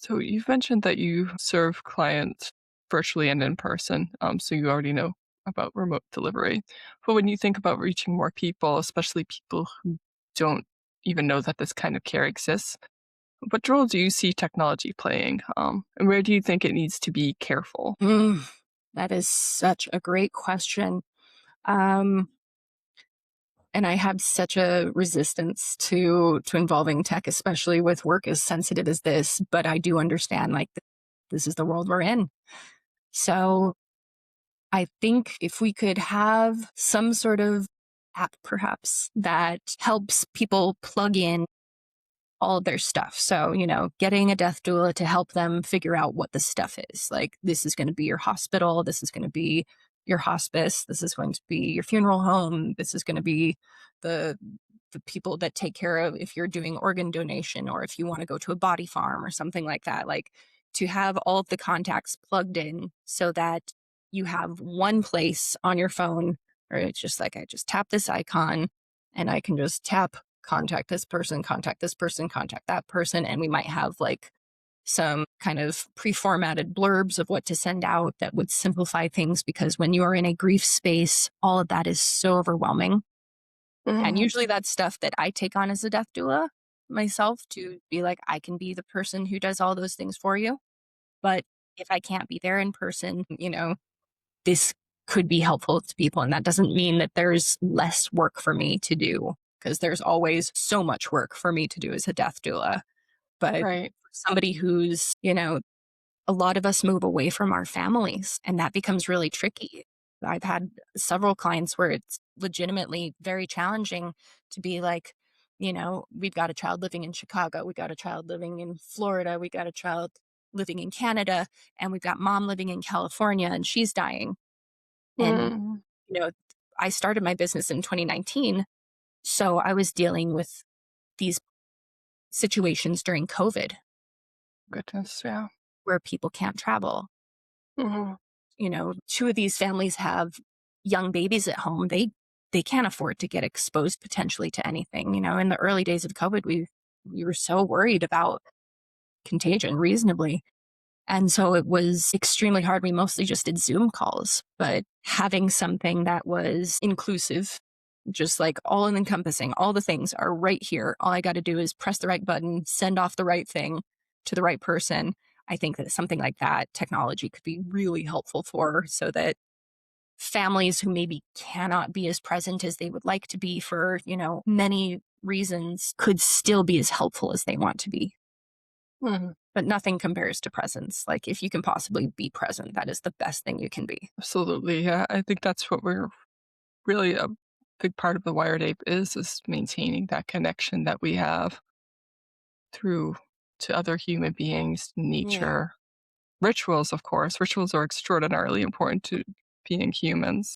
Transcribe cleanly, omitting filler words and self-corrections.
So you've mentioned that you serve clients virtually and in person. So you already know about remote delivery. But when you think about reaching more people, especially people who don't even know that this kind of care exists, what role do you see technology playing? And where do you think it needs to be careful? Mm, that is such a great question. Um, and I have such a resistance to involving tech, especially with work as sensitive as this. But I do understand, like, this is the world we're in. So I think if we could have some sort of app, perhaps, that helps people plug in all of their stuff. So, getting a death doula to help them figure out what the stuff is. Like, this is going to be your hospital. This is going to be your hospice. This is going to be your funeral home. This is going to be the the people that take care of if you're doing organ donation or if you want to go to a body farm or something like that. Like, to have all of the contacts plugged in so that you have one place on your phone, or it's just like I just tap this icon and I can just tap contact this person, contact this person, contact that person. And we might have like some kind of pre-formatted blurbs of what to send out that would simplify things, because when you are in a grief space, all of that is so overwhelming. And Mhm. usually that's stuff that I take on as a death doula myself, to be like, I can be the person who does all those things for you. But if I can't be there in person, this could be helpful to people. And that doesn't mean that there's less work for me to do, because there's always so much work for me to do as a death doula. But Right. for somebody who's, a lot of us move away from our families, and that becomes really tricky. I've had several clients where it's legitimately very challenging to be like, we've got a child living in Chicago, we got a child living in Florida, we got a child living in Canada, and we've got mom living in California and she's dying. And, Mhm. you know, I started my business in 2019. So I was dealing with these situations during COVID Goodness, yeah. where people can't travel. Mhm. Two of these families have young babies at home. They can't afford to get exposed potentially to anything. In the early days of COVID, we were so worried about contagion reasonably. And so it was extremely hard. We mostly just did Zoom calls, but having something that was inclusive, just like all encompassing, all the things are right here. All I got to do is press the right button, send off the right thing to the right person. I think that something like that, technology could be really helpful for, so that families who maybe cannot be as present as they would like to be for, many reasons, could still be as helpful as they want to be. Mhm. But nothing compares to presence. Like, if you can possibly be present, that is the best thing you can be. Absolutely. Yeah. I think that's what we're really a big part of the Wired Ape is maintaining that connection that we have through to other human beings, Yeah. nature, rituals, of course. Rituals are extraordinarily important to being humans.